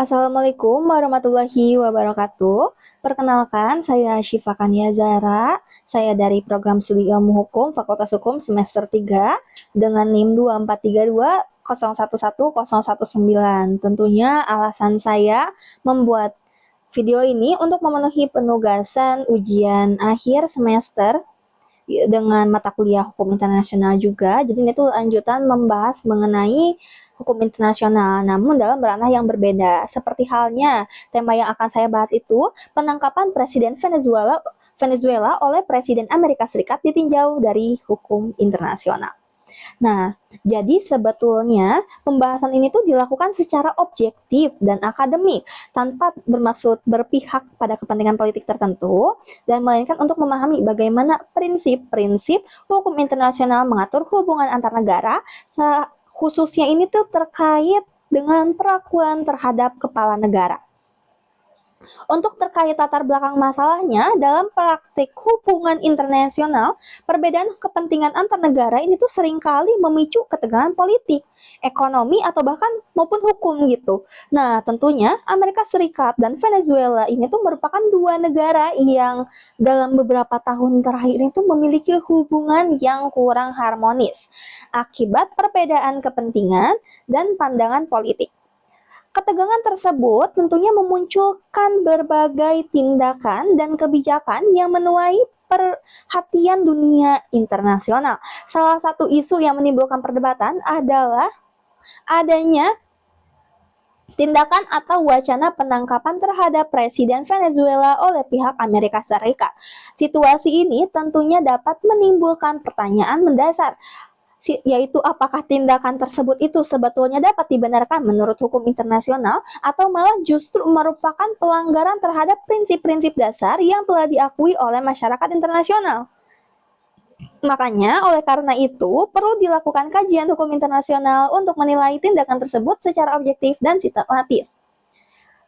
Assalamualaikum warahmatullahi wabarakatuh. Perkenalkan, saya Syifa Kania Zahra. Saya dari program studi ilmu hukum Fakultas Hukum semester 3 dengan NIM 24320111019. Tentunya alasan saya membuat video ini untuk memenuhi penugasan ujian akhir semester dengan mata kuliah hukum internasional juga. Jadi ini tuh lanjutan membahas mengenai hukum internasional, namun dalam ranah yang berbeda. Seperti halnya tema yang akan saya bahas itu, penangkapan Presiden Venezuela oleh Presiden Amerika Serikat ditinjau dari hukum internasional. Nah, jadi sebetulnya pembahasan ini tuh dilakukan secara objektif dan akademik tanpa bermaksud berpihak pada kepentingan politik tertentu dan melainkan untuk memahami bagaimana prinsip-prinsip hukum internasional mengatur hubungan antar negara, khususnya ini tuh terkait dengan perlakuan terhadap kepala negara. Untuk terkait latar belakang masalahnya, dalam praktik hubungan internasional, perbedaan kepentingan antar negara ini tuh seringkali memicu ketegangan politik, ekonomi, atau bahkan maupun hukum gitu. Nah, tentunya Amerika Serikat dan Venezuela ini tuh merupakan dua negara yang dalam beberapa tahun terakhir itu memiliki hubungan yang kurang harmonis akibat perbedaan kepentingan dan pandangan politik. Ketegangan tersebut tentunya memunculkan berbagai tindakan dan kebijakan yang menuai perhatian dunia internasional. Salah satu isu yang menimbulkan perdebatan adalah adanya tindakan atau wacana penangkapan terhadap Presiden Venezuela oleh pihak Amerika Serikat. Situasi ini tentunya dapat menimbulkan pertanyaan mendasar, yaitu apakah tindakan tersebut itu sebetulnya dapat dibenarkan menurut hukum internasional atau malah justru merupakan pelanggaran terhadap prinsip-prinsip dasar yang telah diakui oleh masyarakat internasional. Makanya, oleh karena itu, perlu dilakukan kajian hukum internasional untuk menilai tindakan tersebut secara objektif dan sistematis.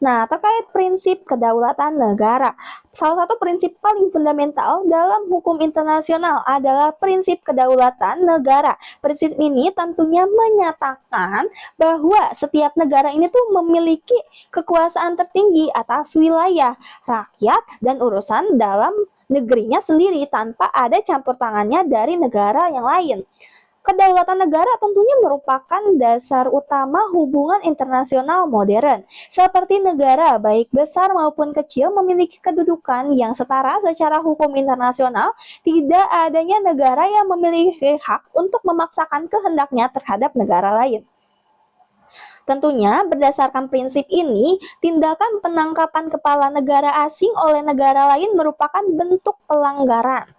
Nah, terkait prinsip kedaulatan negara, salah satu prinsip paling fundamental dalam hukum internasional adalah prinsip kedaulatan negara. Prinsip ini tentunya menyatakan bahwa setiap negara ini tuh memiliki kekuasaan tertinggi atas wilayah, rakyat, dan urusan dalam negerinya sendiri tanpa ada campur tangannya dari negara yang lain. Kedaulatan negara tentunya merupakan dasar utama hubungan internasional modern. Seperti negara, baik besar maupun kecil, memiliki kedudukan yang setara secara hukum internasional, tidak adanya negara yang memiliki hak untuk memaksakan kehendaknya terhadap negara lain. Tentunya, berdasarkan prinsip ini, tindakan penangkapan kepala negara asing oleh negara lain merupakan bentuk pelanggaran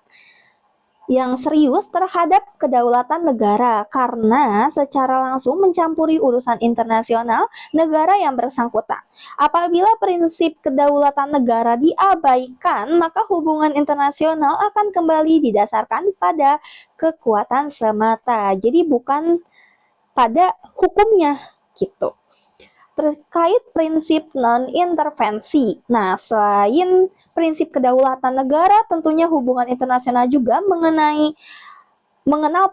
yang serius terhadap kedaulatan negara karena secara langsung mencampuri urusan internasional negara yang bersangkutan. Apabila prinsip kedaulatan negara diabaikan, maka hubungan internasional akan kembali didasarkan pada kekuatan semata. Jadi bukan pada hukumnya gitu. Terkait prinsip non-intervensi. Nah, selain prinsip kedaulatan negara, tentunya hubungan internasional juga mengenal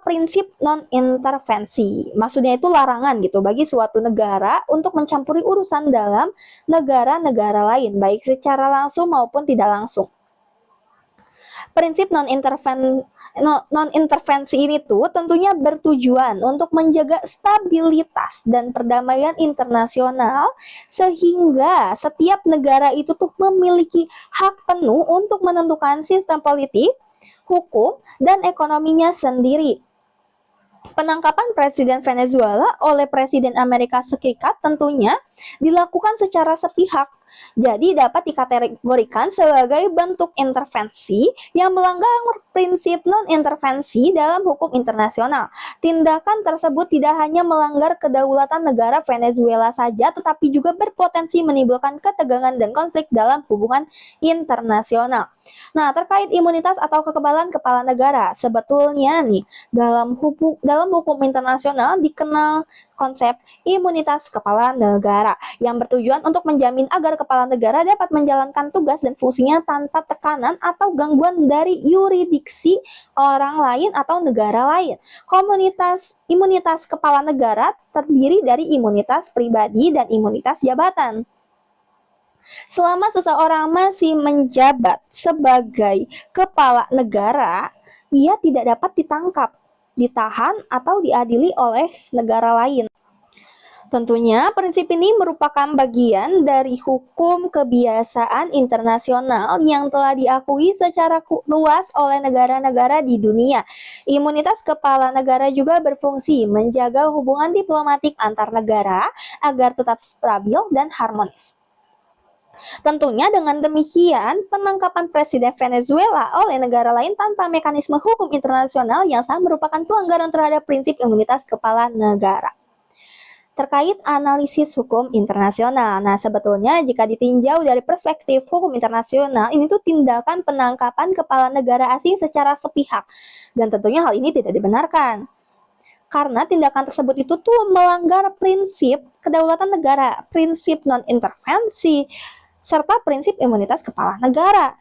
prinsip non-intervensi. Maksudnya itu larangan gitu bagi suatu negara untuk mencampuri urusan dalam negara-negara lain, baik secara langsung maupun tidak langsung. Prinsip non-intervensi ini tuh tentunya bertujuan untuk menjaga stabilitas dan perdamaian internasional sehingga setiap negara itu tuh memiliki hak penuh untuk menentukan sistem politik, hukum, dan ekonominya sendiri. Penangkapan Presiden Venezuela oleh Presiden Amerika Serikat tentunya dilakukan secara sepihak, jadi dapat dikategorikan sebagai bentuk intervensi yang melanggar prinsip non-intervensi dalam hukum internasional. Tindakan tersebut tidak hanya melanggar kedaulatan negara Venezuela saja, tetapi juga berpotensi menimbulkan ketegangan dan konflik dalam hubungan internasional. Nah, terkait imunitas atau kekebalan kepala negara, sebetulnya nih dalam hukum internasional dikenal konsep imunitas kepala negara yang bertujuan untuk menjamin agar kepala negara dapat menjalankan tugas dan fungsinya tanpa tekanan atau gangguan dari yurisdiksi orang lain atau negara lain. Imunitas kepala negara terdiri dari imunitas pribadi dan imunitas jabatan. Selama seseorang masih menjabat sebagai kepala negara, ia tidak dapat ditangkap, ditahan, atau diadili oleh negara lain. Tentunya, prinsip ini merupakan bagian dari hukum kebiasaan internasional yang telah diakui secara luas oleh negara-negara di dunia. Imunitas kepala negara juga berfungsi menjaga hubungan diplomatik antar negara agar tetap stabil dan harmonis. Tentunya dengan demikian, penangkapan Presiden Venezuela oleh negara lain tanpa mekanisme hukum internasional yang sah merupakan pelanggaran terhadap prinsip imunitas kepala negara. Terkait analisis hukum internasional, nah sebetulnya jika ditinjau dari perspektif hukum internasional, ini tuh tindakan penangkapan kepala negara asing secara sepihak. Dan tentunya hal ini tidak dibenarkan. Karena tindakan tersebut itu tuh melanggar prinsip kedaulatan negara, prinsip non-intervensi, serta prinsip imunitas kepala negara.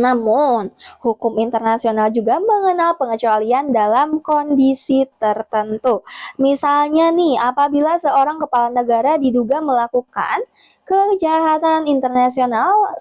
Namun, hukum internasional juga mengenal pengecualian dalam kondisi tertentu. Misalnya nih, apabila seorang kepala negara diduga melakukan kejahatan internasional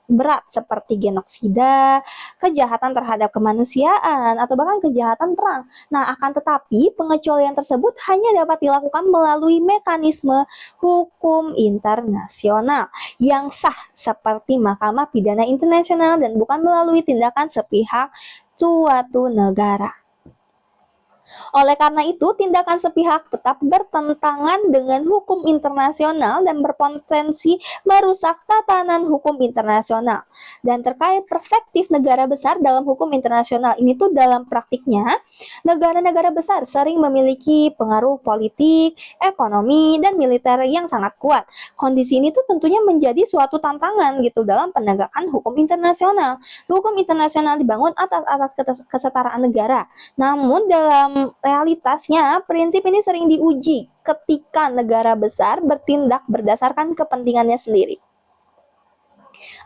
berat seperti genosida, kejahatan terhadap kemanusiaan, atau bahkan kejahatan perang. Nah, akan tetapi pengecualian tersebut hanya dapat dilakukan melalui mekanisme hukum internasional yang sah seperti Mahkamah Pidana Internasional dan bukan melalui tindakan sepihak suatu negara. Oleh karena itu, tindakan sepihak tetap bertentangan dengan hukum internasional dan berpotensi merusak tatanan hukum internasional. Dan terkait perspektif negara besar dalam hukum internasional, ini tuh dalam praktiknya, negara-negara besar sering memiliki pengaruh politik, ekonomi, dan militer yang sangat kuat. Kondisi ini tuh tentunya menjadi suatu tantangan gitu dalam penegakan hukum internasional. Hukum internasional dibangun atas kesetaraan negara. Namun dalam realitasnya, prinsip ini sering diuji ketika negara besar bertindak berdasarkan kepentingannya sendiri.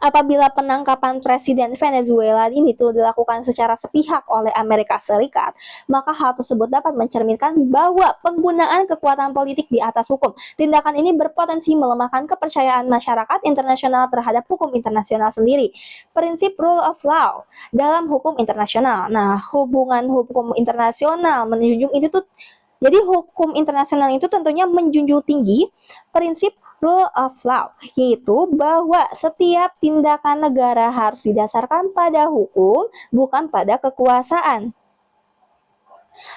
Apabila penangkapan Presiden Venezuela ini tuh dilakukan secara sepihak oleh Amerika Serikat, maka hal tersebut dapat mencerminkan bahwa penggunaan kekuatan politik di atas hukum. Tindakan ini berpotensi melemahkan kepercayaan masyarakat internasional terhadap hukum internasional sendiri. Prinsip rule of law dalam hukum internasional. Nah, hubungan hukum internasional menjunjung itu tuh, jadi hukum internasional itu tentunya menjunjung tinggi prinsip rule of law, yaitu bahwa setiap tindakan negara harus didasarkan pada hukum, bukan pada kekuasaan.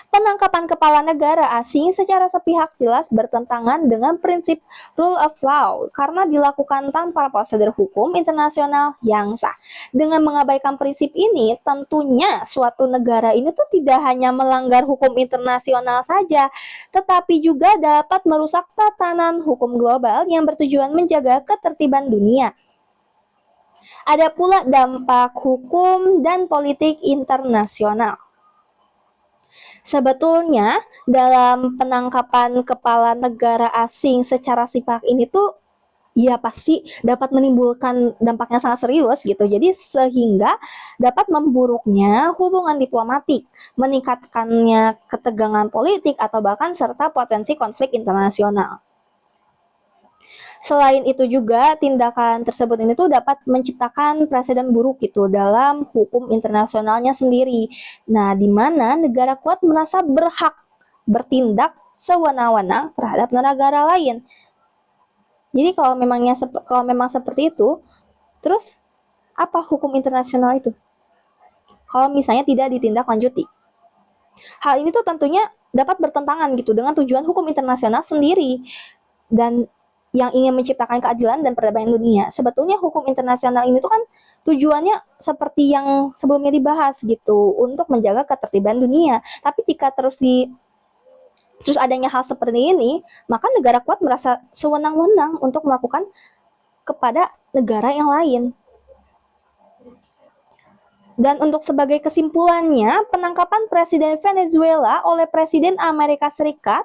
Penangkapan kepala negara asing secara sepihak jelas bertentangan dengan prinsip rule of law karena dilakukan tanpa prosedur hukum internasional yang sah. Dengan mengabaikan prinsip ini, tentunya suatu negara ini tuh tidak hanya melanggar hukum internasional saja, tetapi juga dapat merusak tatanan hukum global yang bertujuan menjaga ketertiban dunia. Ada pula dampak hukum dan politik internasional. Sebetulnya dalam penangkapan kepala negara asing secara sepihak ini tuh ya pasti dapat menimbulkan dampaknya sangat serius gitu. Jadi sehingga dapat memburuknya hubungan diplomatik, meningkatkannya ketegangan politik atau bahkan serta potensi konflik internasional. Selain itu juga tindakan tersebut ini tuh dapat menciptakan presiden buruk gitu dalam hukum internasionalnya sendiri. Nah, di mana negara kuat merasa berhak bertindak sewenang-wenang terhadap negara lain. Jadi kalau memang seperti itu, terus apa hukum internasional itu? Kalau misalnya tidak ditindaklanjuti. Hal ini tuh tentunya dapat bertentangan gitu dengan tujuan hukum internasional sendiri dan yang ingin menciptakan keadilan dan perdamaian dunia. Sebetulnya hukum internasional ini tuh kan tujuannya seperti yang sebelumnya dibahas gitu, untuk menjaga ketertiban dunia. Tapi jika terus adanya hal seperti ini, maka negara kuat merasa sewenang-wenang untuk melakukan kepada negara yang lain. Dan untuk sebagai kesimpulannya, penangkapan Presiden Venezuela oleh Presiden Amerika Serikat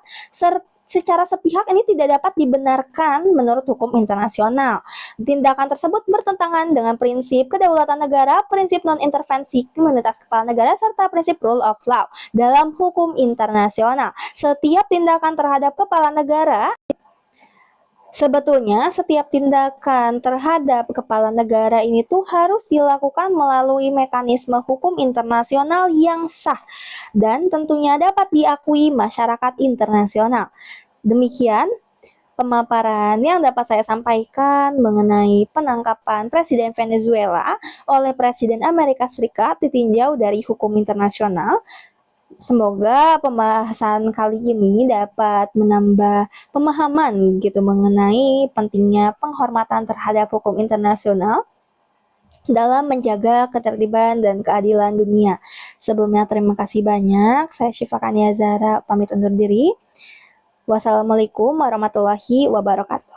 secara sepihak ini tidak dapat dibenarkan menurut hukum internasional. Tindakan tersebut bertentangan dengan prinsip kedaulatan negara, prinsip non-intervensi imunitas kepala negara, serta prinsip rule of law dalam hukum internasional. Setiap tindakan terhadap kepala negara Sebetulnya setiap tindakan terhadap kepala negara ini tuh harus dilakukan melalui mekanisme hukum internasional yang sah dan tentunya dapat diakui masyarakat internasional. Demikian pemaparan yang dapat saya sampaikan mengenai penangkapan Presiden Venezuela oleh Presiden Amerika Serikat ditinjau dari hukum internasional. Semoga pembahasan kali ini dapat menambah pemahaman gitu mengenai pentingnya penghormatan terhadap hukum internasional dalam menjaga ketertiban dan keadilan dunia. Sebelumnya terima kasih banyak. Saya Syifa Kania Zahra pamit undur diri. Wassalamualaikum warahmatullahi wabarakatuh.